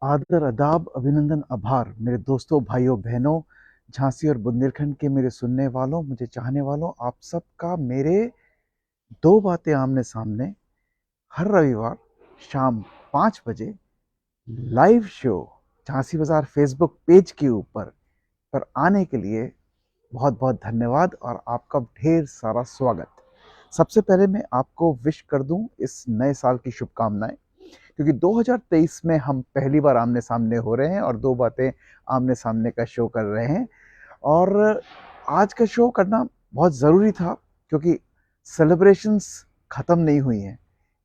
आदर, अदाब, अभिनंदन, आभार मेरे दोस्तों, भाइयों, बहनों, झांसी और बुंदेलखंड के मेरे सुनने वालों, मुझे चाहने वालों, आप सबका मेरे दो बातें आमने-सामने हर रविवार शाम 5 बजे लाइव शो झांसी बाज़ार फेसबुक पेज के ऊपर पर आने के लिए बहुत-बहुत धन्यवाद और आपका ढेर सारा स्वागत। सबसे पहले मैं आपको विश कर दूं इस नए साल की शुभकामनाएं, क्योंकि 2023 में हम पहली बार आमने-सामने हो रहे हैं और दो बातें आमने-सामने का शो कर रहे हैं। और आज का शो करना बहुत ज़रूरी था, क्योंकि सेलिब्रेशंस ख़त्म नहीं हुई हैं।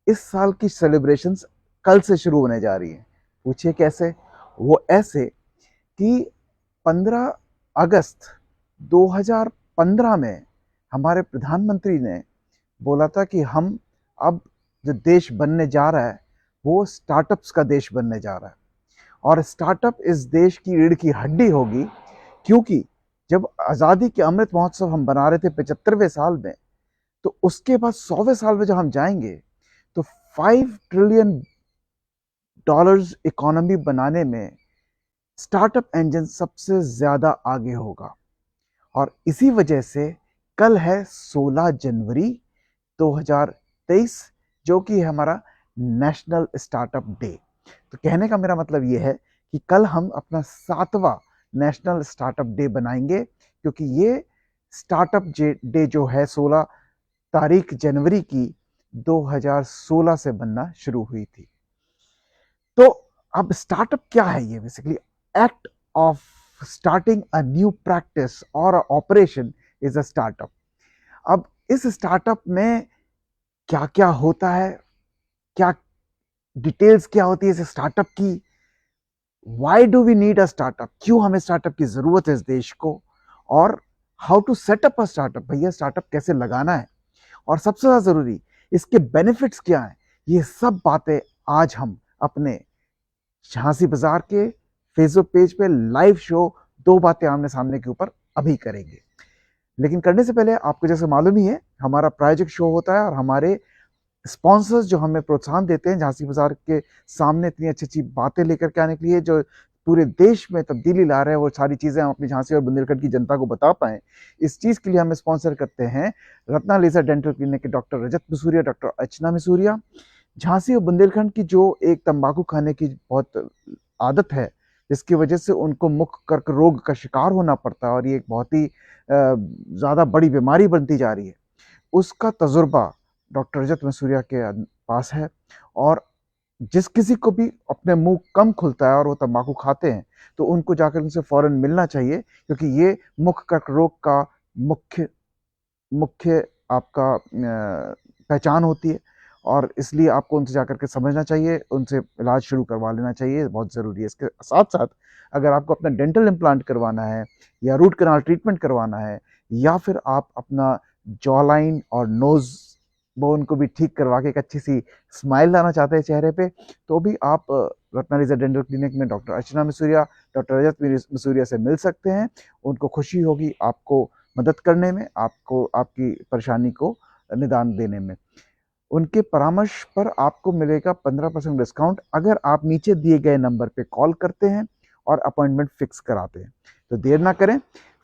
इस साल की सेलिब्रेशंस कल से शुरू होने जा रही हैं। पूछिए कैसे? वो ऐसे कि 15 अगस्त 2015 में हमारे प्रधानमंत्री ने बोला था कि हम अब जो देश बनने जा रहा है वो स्टार्टअप्स का देश बनने जा रहा है, और स्टार्टअप इस देश की रीढ़ की हड्डी होगी। क्योंकि जब आज़ादी के अमृत महोत्सव हम बना रहे थे 75वें साल में, तो उसके बाद 100वें साल में जब हम जाएंगे तो $5 ट्रिलियन इकोनॉमी बनाने में स्टार्टअप इंजन सबसे ज़्यादा आगे होगा। और इसी वजह से कल है 16 जनवरी 2023, जो कि है हमारा नेशनल स्टार्टअप डे। तो कहने का मेरा मतलब ये है कि कल हम अपना 7वां नेशनल स्टार्टअप डे बनाएंगे, क्योंकि ये स्टार्टअप डे जो है 16 तारीख जनवरी की 2016 से बनना शुरू हुई थी। तो अब स्टार्टअप क्या है? ये basically act of starting a new practice और ऑपरेशन इज अ स्टार्टअप। अब इस स्टार्टअप में क्या क्या होता है, क्या डिटेल्स क्या होती है इस स्टार्टअप की, why do we need a startup, क्यों हमें स्टार्टअप की जरूरत है इस देश को, और how to setup a startup, भैया स्टार्टअप कैसे लगाना है, और सबसे ज्यादा जरूरी इसके बेनिफिट्स क्या हैं। ये सब बातें आज हम अपने झांसी बाजार के फेसबुक पेज पे लाइव शो दो बातें आमने सामने के ऊपर अभी करेंगे। लेकिन करने से पहले आपको जैसे मालूम ही है, हमारा प्रायोजक शो होता है और हमारे स्पॉन्सर्स जो हमें प्रोत्साहन देते हैं झांसी बाजार के सामने इतनी अच्छी अच्छी बातें लेकर के आने के लिए, जो पूरे देश में तब्दीली ला रहे हैं, वो सारी चीजें हम अपनी झांसी और बुंदेलखंड की जनता को बता पाए। इस चीज के लिए हमें स्पॉन्सर करते हैं रत्ना लेजर डेंटल क्लिनिक के डॉक्टर रजत मिसूरिया, डॉक्टर अर्चना मिसूरिया। झांसी और बुंदेलखंड की जो एक तंबाकू खाने की बहुत आदत है, जिसकी वजह से उनको मुख कर्क रोग का शिकार होना पड़ता है और ये एक बहुत ही ज़्यादा बड़ी बीमारी बनती जा रही है, उसका तजुर्बा डॉक्टर रजत मिसूरिया के पास है। और जिस किसी को भी अपने मुंह कम खुलता है और वो तंबाकू खाते हैं, तो उनको जाकर उनसे फौरन मिलना चाहिए, क्योंकि ये मुख कर्क रोग का मुख्य मुख्य आपका पहचान होती है। और इसलिए आपको उनसे जाकर के समझना चाहिए, उनसे इलाज शुरू करवा लेना चाहिए, बहुत ज़रूरी है। इसके साथ साथ अगर आपको अपना डेंटल इम्प्लांट करवाना है, या रूट कनाल ट्रीटमेंट करवाना है, या फिर आप अपना जॉ लाइन और नोज़ बोन को भी ठीक करवा के एक अच्छी सी स्माइल लाना चाहते हैं चेहरे पे, तो भी आप रत्ना लेजर डेंटल क्लिनिक में डॉक्टर अर्चना मिसूरिया, डॉक्टर रजत मिसूरिया से मिल सकते हैं। उनको खुशी होगी आपको मदद करने में, आपको आपकी परेशानी को निदान देने में। उनके परामर्श पर आपको मिलेगा 15% डिस्काउंट, अगर आप नीचे दिए गए नंबर पे कॉल करते हैं और अपॉइंटमेंट फिक्स कराते हैं। तो देर ना करें,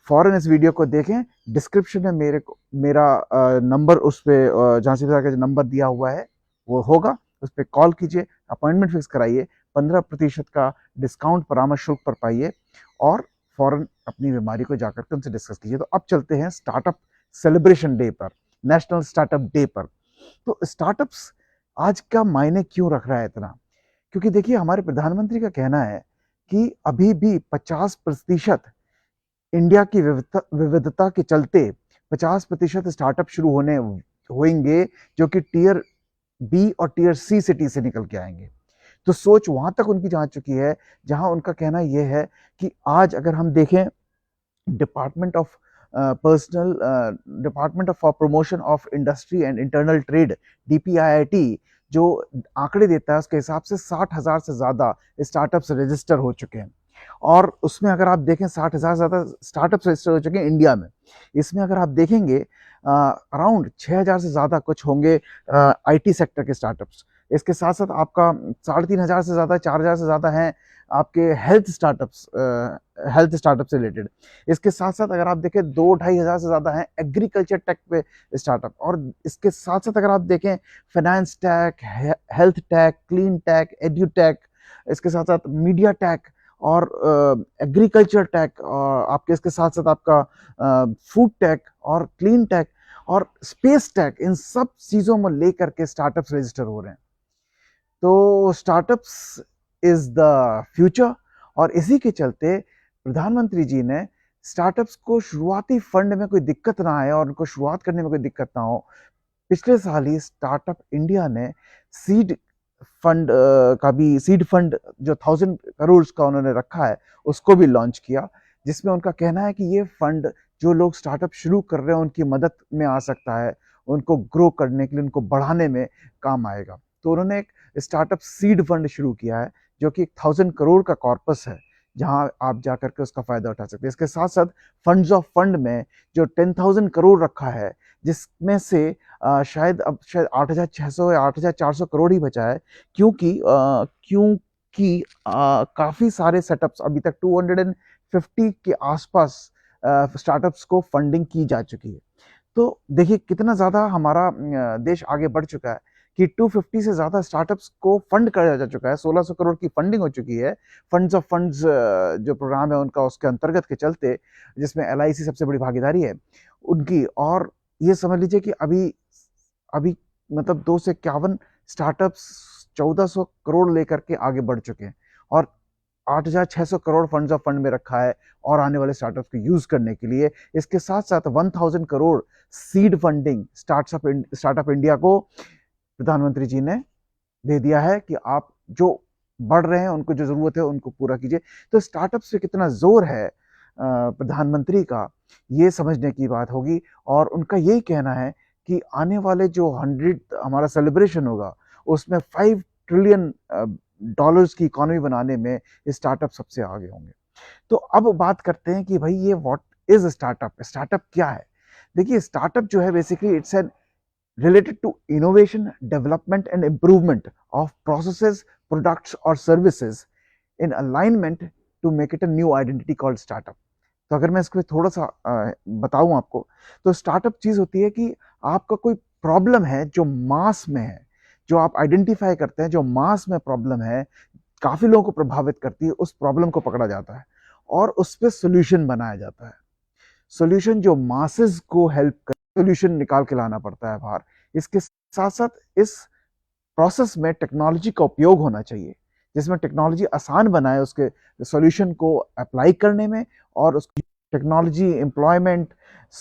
फौरन इस वीडियो को देखें। डिस्क्रिप्शन में मेरा नंबर, उस पर झांसी बाजार का जो नंबर दिया हुआ है वो होगा, उस पर कॉल कीजिए, अपॉइंटमेंट फिक्स कराइए, 15% का डिस्काउंट परामर्श शुल्क पर पाइए, और फौरन अपनी बीमारी को जाकर के उनसे डिस्कस कीजिए। तो अब चलते हैं स्टार्टअप सेलिब्रेशन डे पर, नेशनल स्टार्टअप डे पर। तो स्टार्टअप्स आज का मायने क्यों रख रहा है इतना? क्योंकि देखिए, हमारे प्रधानमंत्री का कहना है कि अभी भी 50% इंडिया की विविधता के चलते 50% स्टार्टअप शुरू होने होंगे, जो कि टीयर बी और टीयर सी सिटी से निकल के आएंगे। तो सोच वहां तक उनकी जा चुकी है, जहां उनका कहना यह है कि आज अगर हम देखें, department of personal department of promotion of industry and internal trade, DPIIT, जो आंकड़े देता है, उसके हिसाब से 60,000 से ज़्यादा स्टार्टअप्स रजिस्टर हो चुके हैं। और उसमें अगर आप देखें, 60,000 से ज़्यादा स्टार्टअप्स रजिस्टर हो चुके हैं इंडिया में। इसमें अगर आप देखेंगे, अराउंड 6,000 से ज़्यादा कुछ होंगे आईटी सेक्टर के स्टार्टअप्स, इसके साथ साथ आपका 3,500 से ज़्यादा, 4,000 से ज़्यादा हैं आपके हेल्थ स्टार्टअप से रिलेटेड। इसके साथ साथ अगर आप देखें 2-2,500 से ज़्यादा हैं एग्रीकल्चर टेक पे स्टार्टअप। और इसके साथ साथ अगर आप देखें finance tech, health tech, clean tech, edu tech, इसके साथ साथ मीडिया टेक और एग्रीकल्चर टेक, और आपके इसके साथ साथ आपका फूड टेक और क्लीन टेक और स्पेस टेक, इन सब चीज़ों में लेकर के स्टार्टअप्स रजिस्टर हो रहे हैं। तो स्टार्टअप्स इज द फ्यूचर, और इसी के चलते प्रधानमंत्री जी ने स्टार्टअप्स को शुरुआती फंड में कोई दिक्कत ना आए और उनको शुरुआत करने में कोई दिक्कत ना हो, पिछले साल ही स्टार्टअप इंडिया ने सीड फंड सीड फंड जो 1,000 करोड़ का उन्होंने रखा है उसको भी लॉन्च किया, जिसमें उनका कहना है कि ये फंड जो लोग स्टार्टअप शुरू कर रहे हैं उनकी मदद में आ सकता है, उनको ग्रो करने के लिए, उनको बढ़ाने में काम आएगा। तो उन्होंने एक स्टार्टअप सीड फंड शुरू किया है जो कि 1,000 करोड़ का कॉर्पस है, जहां आप जाकर के उसका फायदा उठा सकते हैं। इसके साथ साथ फंड्स ऑफ फंड में जो 10,000 करोड़ रखा है, जिसमें से शायद अब शायद 8,600 या 8,400 करोड़ ही बचा है, क्योंकि काफ़ी सारे सेटअप्स अभी तक 250 के आसपास स्टार्टअप्स को फंडिंग की जा चुकी है। तो देखिए कितना ज़्यादा हमारा देश आगे बढ़ चुका है कि 250 से ज़्यादा स्टार्टअप्स को फंड करा जा चुका है, 1,600 करोड़ की फंडिंग हो चुकी है। फंड्स ऑफ फंड्स जो प्रोग्राम है उनका, उसके अंतर्गत के चलते, जिसमें LIC सबसे बड़ी भागीदारी है उनकी। और ये समझ लीजिए कि अभी अभी मतलब 2 से 51 स्टार्टअप्स 1,400 करोड़ लेकर के आगे बढ़ चुके हैं, और 8,600 करोड़ फंड्स ऑफ फंड में रखा है और आने वाले स्टार्टअप्स को यूज करने के लिए। इसके साथ साथ 1,000 crore seed funding startup India को प्रधानमंत्री जी ने दे दिया है कि आप जो बढ़ रहे हैं उनको जो जरूरत है उनको पूरा कीजिए। तो स्टार्टअप्स पे कितना जोर है प्रधानमंत्री का, ये समझने की बात होगी। और उनका यही कहना है कि आने वाले जो 100 हमारा सेलिब्रेशन होगा उसमें $5 ट्रिलियन की इकोनॉमी बनाने में स्टार्टअप सबसे आगे होंगे। तो अब बात करते हैं कि भाई ये व्हाट इज स्टार्टअप, स्टार्टअप क्या है। देखिए स्टार्टअप जो है basically it's an related to innovation, development and improvement of processes, products or services in alignment to make it a new identity called startup। तो अगर मैं इसको थोड़ा सा बताऊं आपको, तो स्टार्टअप चीज होती है कि आपका कोई प्रॉब्लम है जो मास में है, जो आप आइडेंटिफाई करते हैं, जो मास में प्रॉब्लम है, काफी लोगों को प्रभावित करती है, उस प्रॉब्लम को पकड़ा जाता है और उस पर सोल्यूशन बनाया जाता है। सोल्यूशन जो मासेस को हेल्प कर, सोल्यूशन निकाल के लाना पड़ता है बाहर। इसके साथ साथ इस प्रोसेस में टेक्नोलॉजी का उपयोग होना चाहिए, जिसमें टेक्नोलॉजी आसान बनाए उसके सॉल्यूशन को अप्लाई करने में, और उसकी टेक्नोलॉजी एम्प्लॉयमेंट,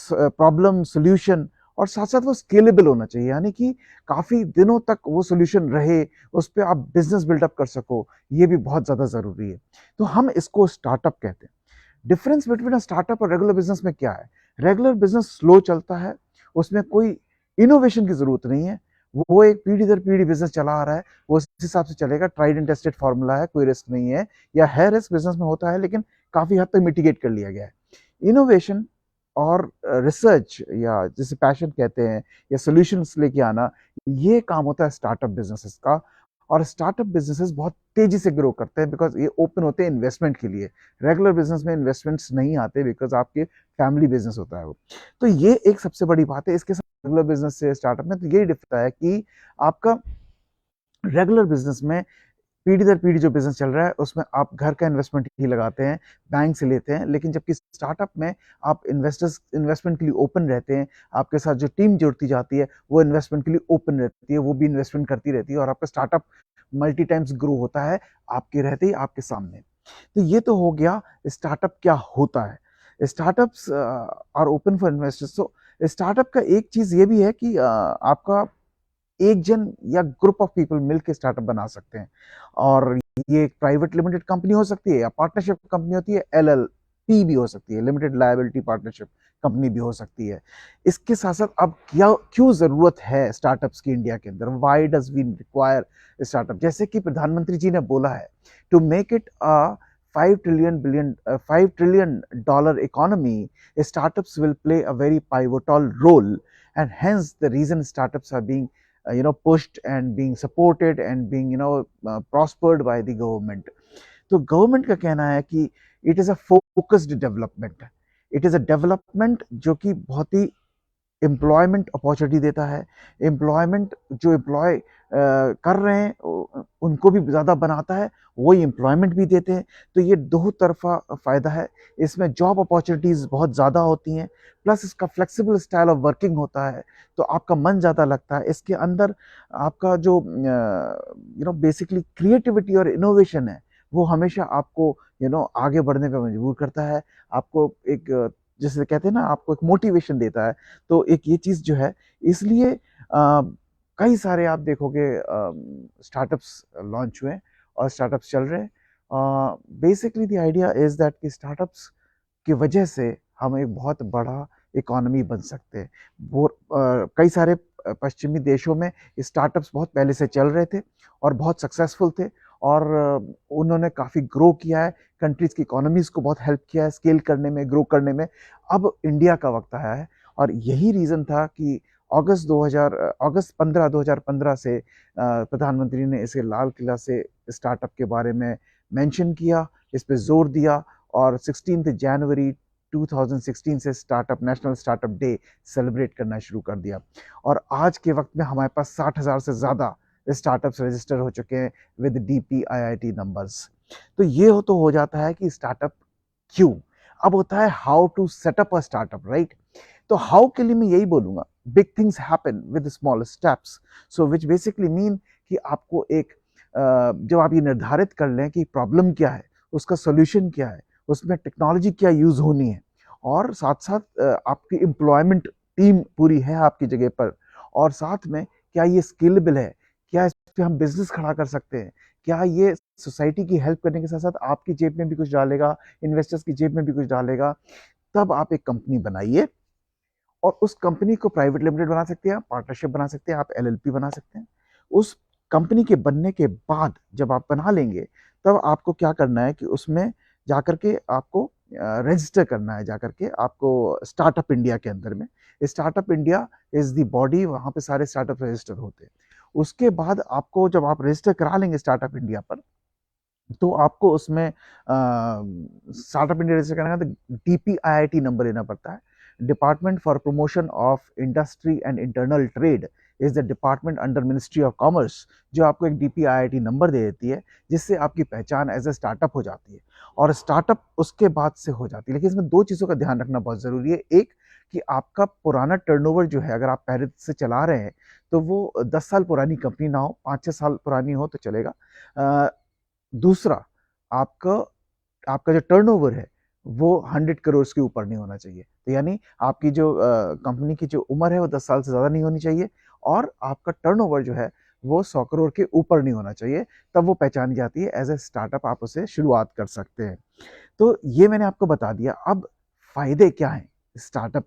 प्रॉब्लम सोल्यूशन, और साथ साथ वो स्केलेबल होना चाहिए, यानी कि काफ़ी दिनों तक वो सोल्यूशन रहे, उस पर आप बिजनेस बिल्डअप कर सको, ये भी बहुत ज़्यादा ज़रूरी है। तो हम इसको स्टार्टअप कहते हैं। डिफरेंस बिटवीन स्टार्टअप और रेगुलर बिजनेस में क्या है? रेगुलर बिजनेस स्लो चलता है, उसमें कोई इनोवेशन की जरूरत नहीं है, वो एक पीढ़ी दर पीढ़ी बिजनेस चला आ रहा है, वो इस हिसाब से चलेगा, ट्राइड एंड टेस्टेड फार्मूला है, कोई रिस्क नहीं है, या है रिस्क बिजनेस में होता है लेकिन काफी हद तक मिटिगेट कर लिया गया है। इनोवेशन और रिसर्च, या जिसे पैशन कहते हैं, या सॉल्यूशंस लेके आना, ये काम होता है स्टार्टअप बिजनेसेस का। और स्टार्टअप बिजनेसेस बहुत तेजी से ग्रो करते हैं बिकॉज ये ओपन होते हैं इन्वेस्टमेंट के लिए। रेगुलर बिजनेस में इन्वेस्टमेंट्स नहीं आते बिकॉज आपके फैमिली बिजनेस होता है वो। तो ये एक सबसे बड़ी बात है इसके साथ रेगुलर बिजनेस से स्टार्टअप में। तो यही डिफरेंस है कि आपका रेगुलर बिजनेस में पीढ़ी दर पीढ़ी जो बिजनेस चल रहा है उसमें आप घर का इन्वेस्टमेंट ही लगाते हैं, बैंक से लेते हैं, लेकिन जबकि स्टार्टअप में आप इन्वेस्टमेंट के लिए ओपन रहते हैं, आपके साथ जो टीम जुड़ती जाती है वो इन्वेस्टमेंट के लिए ओपन रहती है, वो भी इन्वेस्टमेंट करती रहती है, और आपका स्टार्टअप मल्टी टाइम्स ग्रो होता है आपके रहते ही आपके सामने। तो ये तो हो गया स्टार्टअप क्या होता है। Startups are open for investors. तो स्टार्टअप का एक चीज ये भी है कि आपका एक जन या ग्रुप ऑफ पीपल मिलकर स्टार्टअप बना सकते हैं, और ये एक प्राइवेट लिमिटेड कंपनी हो सकती है, या पार्टनरशिप कंपनी होती है, LLP भी हो सकती है, लिमिटेड लायबिलिटी पार्टनरशिप कंपनी भी हो सकती है। इसके साथ साथ अब क्या क्यों जरूरत है स्टार्टअप्स की इंडिया के अंदर, why does we require startup? जैसे कि प्रधानमंत्री जी ने बोला है, to make it a $5 trillion economy, startups will play a very pivotal role, and hence the reason startups are being pushed and being supported and being prospered by the government. तो government का कहना है कि it is a focused development, it is a development जो कि बहुत ही employment opportunity देता है, एम्प्लॉयमेंट जो एम्प्लॉय कर रहे हैं उनको भी ज़्यादा बनाता है, वही एम्प्लॉयमेंट भी देते हैं। तो ये दो तरफ़ा फ़ायदा है। इसमें जॉब अपॉर्चुनिटीज़ बहुत ज़्यादा होती हैं, प्लस इसका फ्लेक्सिबल स्टाइल ऑफ वर्किंग होता है, तो आपका मन ज़्यादा लगता है। इसके अंदर आपका जो बेसिकली क्रिएटिविटी और इनोवेशन है, वो हमेशा आपको आगे बढ़ने पे मजबूर करता है। आपको एक जैसे कहते हैं ना, आपको एक मोटिवेशन देता है। तो एक ये चीज़ जो है, इसलिए कई सारे आप देखोगे स्टार्टअप्स लॉन्च हुए और स्टार्टअप्स चल रहे हैं। Basically the idea is that कि स्टार्टअप्स की वजह से हम एक बहुत बड़ा इकोनॉमी बन सकते हैं। वो कई सारे पश्चिमी देशों में स्टार्टअप्स बहुत पहले से चल रहे थे और बहुत सक्सेसफुल थे और उन्होंने काफ़ी ग्रो किया है, कंट्रीज़ की इकोनॉमीज़ को बहुत हेल्प किया है स्केल करने में, ग्रो करने में। अब इंडिया का वक्त आया है और यही रीज़न था कि अगस्त 15 2015 से प्रधानमंत्री ने इसे लाल किला से स्टार्टअप के बारे में मेंशन किया, इस पे ज़ोर दिया और 16 जनवरी 2016 से नेशनल स्टार्टअप डे सेलिब्रेट करना शुरू कर दिया। और आज के वक्त में हमारे पास 60,000 से ज़्यादा स्टार्टअप्स रजिस्टर हो चुके हैं विद DPIIT नंबर्स। तो ये हो जाता है कि स्टार्टअप क्यों। अब होता है how to setup a startup, right. तो हाउ के लिए मैं यही बोलूंगा, big things happen with small steps, so which basically mean कि आपको एक जब आप ये निर्धारित कर लें कि प्रॉब्लम क्या है, उसका सोल्यूशन क्या है, उसमें टेक्नोलॉजी क्या यूज होनी है, और साथ साथ आपकी एम्प्लॉयमेंट टीम पूरी है आपकी जगह पर, और साथ में क्या ये स्केलेबल है, क्या इस पे हम बिजनेस खड़ा कर सकते हैं, क्या ये सोसाइटी की हेल्प करने के साथ साथ आपकी जेब में भी कुछ डालेगा, इन्वेस्टर्स की जेब में भी कुछ डालेगा। तब आप एक कंपनी बनाइए और उस कंपनी को प्राइवेट लिमिटेड बना सकते हैं, आप पार्टनरशिप बना सकते हैं, आप LLP बना सकते हैं। उस कंपनी के बनने के बाद जब आप बना लेंगे, तब आपको क्या करना है कि उसमें जाकर के आपको रजिस्टर करना है, जाकर के आपको स्टार्टअप इंडिया के अंदर में। Startup India is the body, वहाँ पे सारे स्टार्टअप रजिस्टर होते हैं। उसके बाद आपको जब आप रजिस्टर करा लेंगे स्टार्टअप इंडिया पर, तो आपको उसमें स्टार्टअप इंडिया रजिस्टर करना है तो DPIIT नंबर लेना पड़ता है। Department for promotion of industry and internal trade is the department under ministry of commerce, जो आपको एक DPIIT नंबर दे देती है, जिससे आपकी पहचान एज ए स्टार्टअप हो जाती है और स्टार्टअप उसके बाद से हो जाती है। लेकिन इसमें दो चीज़ों का ध्यान रखना बहुत ज़रूरी है। एक कि आपका पुराना टर्नओवर जो है, अगर आप पहले से चला रहे हैं, तो वो 10 साल पुरानी कंपनी ना हो, 5-6 साल पुरानी हो तो चलेगा। दूसरा, आपका आपका जो टर्नओवर है वो 100 करोड़ के ऊपर नहीं होना चाहिए। तो यानी आपकी जो कंपनी की जो उम्र है वो 10 साल से ज़्यादा नहीं होनी चाहिए और आपका टर्नओवर जो है वो 100 करोड़ के ऊपर नहीं होना चाहिए। तब वो पहचानी जाती है एज ए स्टार्टअप, आप उसे शुरुआत कर सकते हैं। तो ये मैंने आपको बता दिया। अब फ़ायदे क्या हैं स्टार्टअप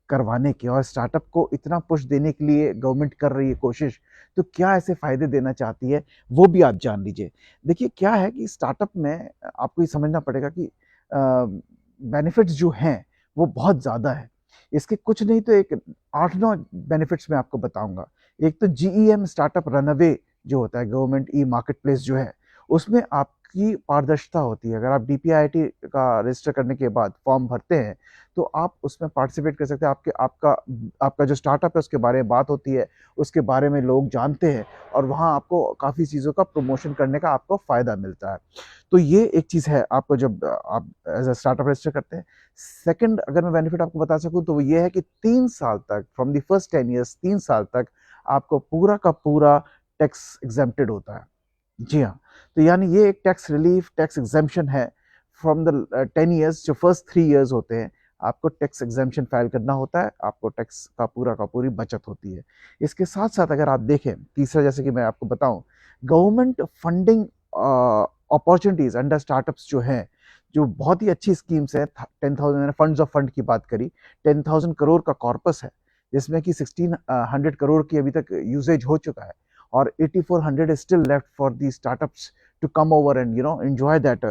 करवाने के, और स्टार्टअप को इतना पुश देने के लिए गवर्नमेंट कर रही है कोशिश, तो क्या ऐसे फ़ायदे देना चाहती है, वो भी आप जान लीजिए। देखिए क्या है कि स्टार्टअप में आपको ये समझना पड़ेगा कि बेनिफिट्स जो हैं वो बहुत ज़्यादा है। इसके कुछ नहीं तो एक 8-9 बेनिफिट्स मैं आपको बताऊँगा। एक तो GEM स्टार्टअप रनअवे जो होता है, गवर्नमेंट ई-मार्केट प्लेस जो है, उसमें आपकी पारदर्शिता होती है। अगर आप DPIIT का रजिस्टर करने के बाद फॉर्म भरते हैं, तो आप उसमें पार्टिसिपेट कर सकते हैं। आपका आपका जो स्टार्टअप है उसके बारे में बात होती है, उसके बारे में लोग जानते हैं और वहाँ आपको काफ़ी चीज़ों का प्रमोशन करने का आपको फ़ायदा मिलता है। तो ये एक चीज़ है आपको जब आप एज अ स्टार्टअप रजिस्टर करते हैं। सेकंड अगर मैं बेनिफिट आपको बता सकूँ तो वो ये है कि 3 साल तक, फ्रॉम द फर्स्ट 10 ईयर्स, 3 साल तक आपको पूरा का पूरा टैक्स एग्जेम्प्टेड होता है। जी हाँ, तो यानी ये एक टैक्स रिलीफ, टैक्स एग्जेम्पशन है। फ्रॉम द 10 ईयर्स, जो फर्स्ट 3 ईयर्स होते हैं, आपको टैक्स एग्जेम्पशन फाइल करना होता है, आपको टैक्स का पूरी बचत होती है। इसके साथ साथ अगर आप देखें, तीसरा जैसे कि मैं आपको बताऊं, government funding opportunities under startups जो हैं, जो बहुत ही अच्छी स्कीम्स है। 10,000, मैंने फंड्स ऑफ फंड की बात करी, 10,000 करोड़ का कॉर्पस है, जिसमें कि 1600 करोड़ की अभी तक यूसेज हो चुका है और 8400 is still left for the startups to come over and enjoy that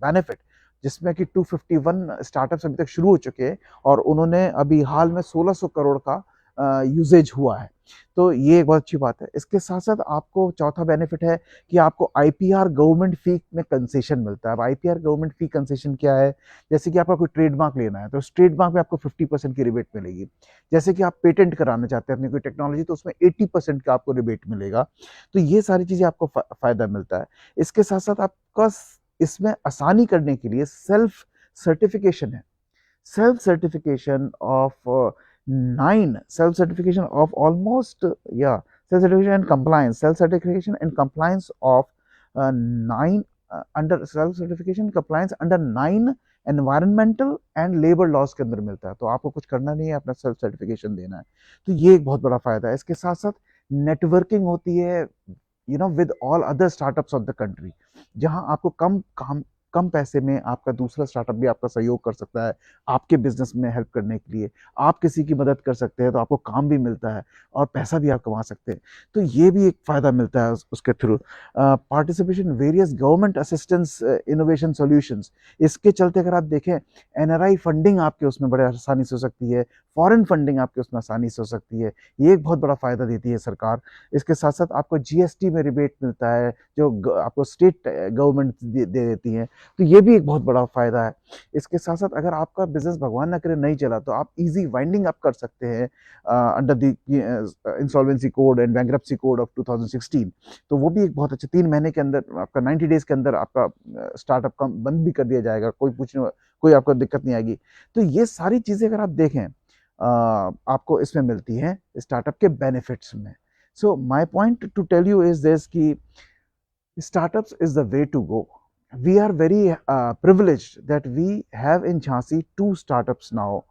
benefit, जिसमें कि 251 स्टार्टअप्स अभी तक शुरू हो चुके हैं और उन्होंने अभी हाल में 1600 करोड़ का यूजेज हुआ है। तो ये एक बहुत अच्छी बात है। इसके साथ साथ आपको चौथा बेनिफिट है कि आपको आईपीआर गवर्नमेंट फी में कंसेशन मिलता है। अब आईपीआर गवर्नमेंट फी कंसेशन क्या है? जैसे कि आपका कोई ट्रेडमार्क लेना है तो उस ट्रेडमार्क में आपको 50% की रिबेट मिलेगी। जैसे कि आप पेटेंट कराना चाहते हैं अपनी कोई टेक्नोलॉजी, तो उसमें 80% का आपको रिबेट मिलेगा। तो ये सारी चीज़ें आपको फ़ायदा मिलता है। इसके साथ साथ आपका इसमें आसानी करने के लिए सेल्फ सर्टिफिकेशन है। self certification of 9 self certification of almost yeah self certification and compliance self certification and compliance of 9 under self certification compliance under 9 environmental and labour laws के अंदर मिलता है। तो आपको कुछ करना नहीं है, अपना सेल्फ सर्टिफिकेशन देना है। तो ये एक बहुत बड़ा फायदा है। इसके साथ साथ नेटवर्किंग होती है with all other startups of the country, जहां आपको कम पैसे में आपका दूसरा स्टार्टअप भी आपका सहयोग कर सकता है आपके बिजनेस में हेल्प करने के लिए। आप किसी की मदद कर सकते हैं तो आपको काम भी मिलता है और पैसा भी आप कमा सकते हैं। तो ये भी एक फ़ायदा मिलता है उसके through. Participation various government assistance innovation solutions, इसके चलते अगर आप देखें एनआरआई फंडिंग आपके उसमें बड़े आसानी से हो सकती है, फॉरेन फंडिंग आपके उसमें आसानी से हो सकती है। ये एक बहुत बड़ा फ़ायदा देती है सरकार। इसके साथ साथ आपको जीएसटी में रिबेट मिलता है जो आपको स्टेट गवर्नमेंट दे देती है। तो ये भी एक बहुत बड़ा फायदा है। इसके साथ साथ अगर आपका बिजनेस भगवान ना करे नहीं चला तो आप इजी वाइंडिंग अप कर सकते हैं under the insolvency code and bankruptcy code of 2016। तो वो भी एक बहुत अच्छा, 3 महीने के अंदर आपका 90 डेज के अंदर आपका स्टार्टअप का बंद भी कर दिया जाएगा, कोई आपको दिक्कत नहीं आएगी। तो ये सारी चीजें अगर आप देखें आपको इसमें मिलती हैं स्टार्टअप के बेनिफिट्स में। So my point to tell you is this कि startups is the way to go. We are very privileged that we have in Jhansi 2 startups now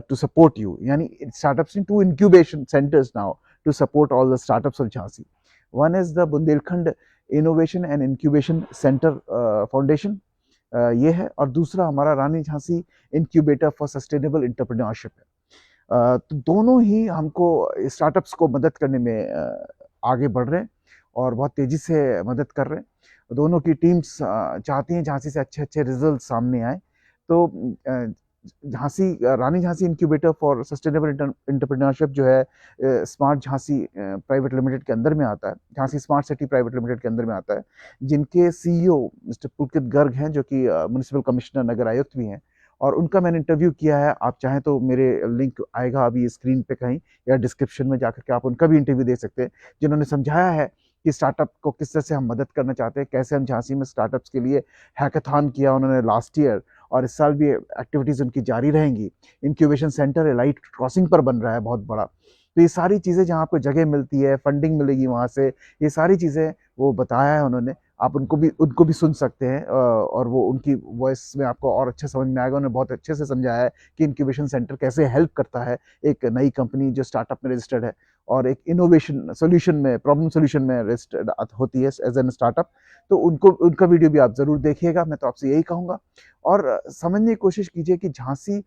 to support you. Yani startups in 2 incubation centers now to support all the startups of Jhansi. One is the Bundelkhand Innovation and Incubation Center Foundation. ये है, और दूसरा हमारा Rani Jhansi incubator for sustainable entrepreneurship है। तो दोनों ही हमको startups को मदद करने में आगे बढ़ रहे हैं और बहुत तेज़ी से मदद कर रहे हैं। दोनों की टीम्स चाहती हैं झांसी से अच्छे अच्छे रिजल्ट सामने आए। तो Rani Jhansi incubator for sustainable entrepreneurship जो है स्मार्ट झांसी प्राइवेट लिमिटेड के अंदर में आता है, Jhansi smart city private limited के अंदर में आता है, जिनके सीईओ मिस्टर पुलकित गर्ग हैं जो कि म्युनिसिपल कमिश्नर नगर आयुक्त भी हैं। और उनका मैंने इंटरव्यू किया है, आप चाहें तो मेरे लिंक आएगा अभी स्क्रीन पे कहीं या डिस्क्रिप्शन में जाकर के आप उनका भी इंटरव्यू दे सकते हैं, जिन्होंने समझाया है कि स्टार्टअप को किस तरह से हम मदद करना चाहते हैं, कैसे हम झांसी में स्टार्टअप्स के लिए हैकाथॉन किया उन्होंने लास्ट ईयर, और इस साल भी एक्टिविटीज़ उनकी जारी रहेंगी। इंक्यूबेशन सेंटर एलाइट क्रॉसिंग पर बन रहा है बहुत बड़ा। तो ये सारी चीज़ें जहाँ आपको जगह मिलती है, फंडिंग मिलेगी वहाँ से, ये सारी चीज़ें वो बताया है उन्होंने। आप उनको भी सुन सकते हैं और वो उनकी वॉइस में आपको और अच्छा समझ में आएगा। उन्होंने बहुत अच्छे से समझाया है कि इंक्यूबेशन सेंटर कैसे हेल्प करता है एक नई कंपनी जो स्टार्टअप में रजिस्टर्ड है और एक इनोवेशन सोल्यूशन में, प्रॉब्लम सोल्यूशन में रजिस्टर्ड होती है एज एन स्टार्टअप। तो उनका वीडियो भी आप ज़रूर देखिएगा, मैं तो आपसे यही कहूँगा। और समझने की कोशिश कीजिए कि Jhansi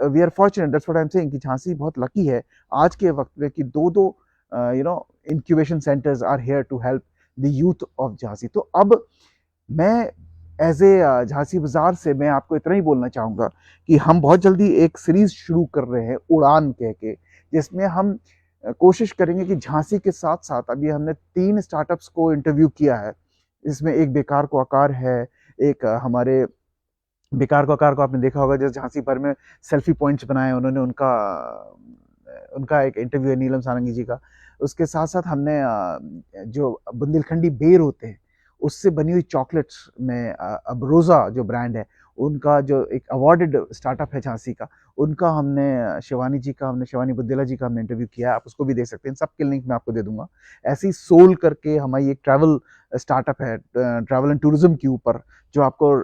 we are fortunate, that's what I am saying, कि झांसी बहुत लकी है आज के वक्त में कि दो incubation centres are here to help the youth of Jhansi. तो अब मैं एज ए झांसी बाजार से मैं आपको इतना ही बोलना चाहूँगा कि हम बहुत जल्दी एक सीरीज शुरू कर रहे हैं उड़ान कह के, जिसमें हम कोशिश करेंगे कि झांसी के साथ साथ अभी हमने 3 स्टार्टअप्स को इंटरव्यू किया है। इसमें एक बेकार को आकार है, एक हमारे बेकार को आकार को आपने देखा होगा, जैसे झांसी भर में सेल्फी पॉइंट्स बनाए उन्होंने, उनका उनका एक इंटरव्यू है नीलम सारंगी जी का। उसके साथ साथ हमने जो बुंदेलखंडी बेर होते हैं उससे बनी हुई चॉकलेट्स में अबरोज़ा जो ब्रांड है, उनका जो एक अवार्डेड स्टार्टअप है झांसी का, उनका हमने शिवानी बुद्देला जी का हमने इंटरव्यू किया है। आप उसको भी देख सकते हैं, सब के लिंक मैं आपको दे दूंगा। ऐसी सोल करके हमारी एक ट्रैवल स्टार्टअप है, ट्रैवल एंड टूरिज्म के ऊपर, जो आपको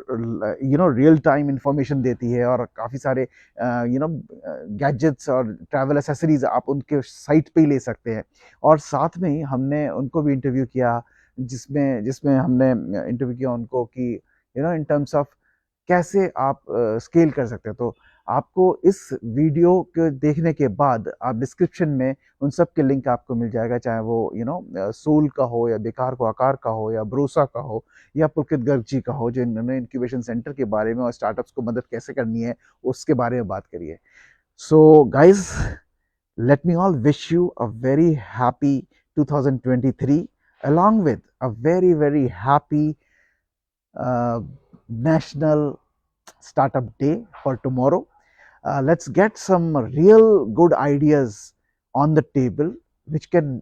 रियल टाइम इंफॉर्मेशन देती है और काफ़ी सारे गैजेट्स और ट्रैवल एसेसरीज आप उनके साइट पे ही ले सकते हैं। और साथ में ही हमने उनको भी इंटरव्यू किया, जिसमें हमने इंटरव्यू किया उनको कि इन टर्म्स ऑफ कैसे आप स्केल कर सकते हैं। तो आपको इस वीडियो के देखने के बाद आप डिस्क्रिप्शन में उन सब के लिंक आपको मिल जाएगा, चाहे वो सोल का हो या बेकार को आकार का हो या भरोसा का हो या पुलकित गर्ग जी का हो, जो इन्होंने इंक्यूबेशन सेंटर के बारे में और स्टार्टअप्स को मदद कैसे करनी है उसके बारे में बात करी है। So guys, Let me all wish you a very happy 2023 along with a very, very happy uh, National Startup Day for tomorrow. Let's get some real good ideas on the table which can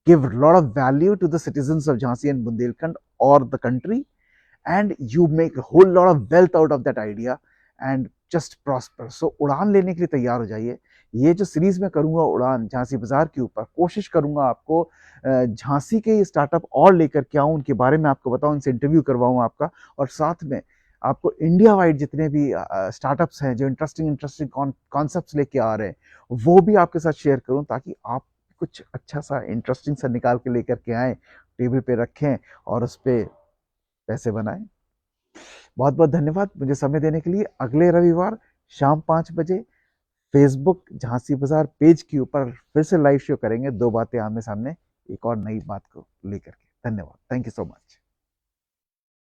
give a lot of value to the citizens of Jhansi and Bundelkhand or the country, and you make a whole lot of wealth out of that idea and just prosper. So उड़ान लेने के लिए तैयार हो जाइए. ये जो series में करूंगा उड़ान झांसी बाजार के ऊपर, कोशिश करूंगा आपको झांसी के स्टार्टअप और लेकर के आऊं, उनके बारे में आपको बताऊं, उनसे इंटरव्यू करवाऊं आपका, और साथ में आपको इंडिया वाइड जितने भी स्टार्टअप्स हैं जो इंटरेस्टिंग कॉन्सेप्ट्स लेके आ रहे हैं वो भी आपके साथ शेयर करूं, ताकि आप कुछ अच्छा सा इंटरेस्टिंग सा निकाल के लेकर के आए, टेबल पे रखें और उस पर पैसे बनाएं. बहुत बहुत धन्यवाद मुझे समय देने के लिए. अगले रविवार शाम 5 बजे फेसबुक झांसी बाजार पेज के ऊपर फिर से लाइव शो करेंगे, दो बातें आमने सामने, एक और नई बात को लेकर के. धन्यवाद. Thank you so much.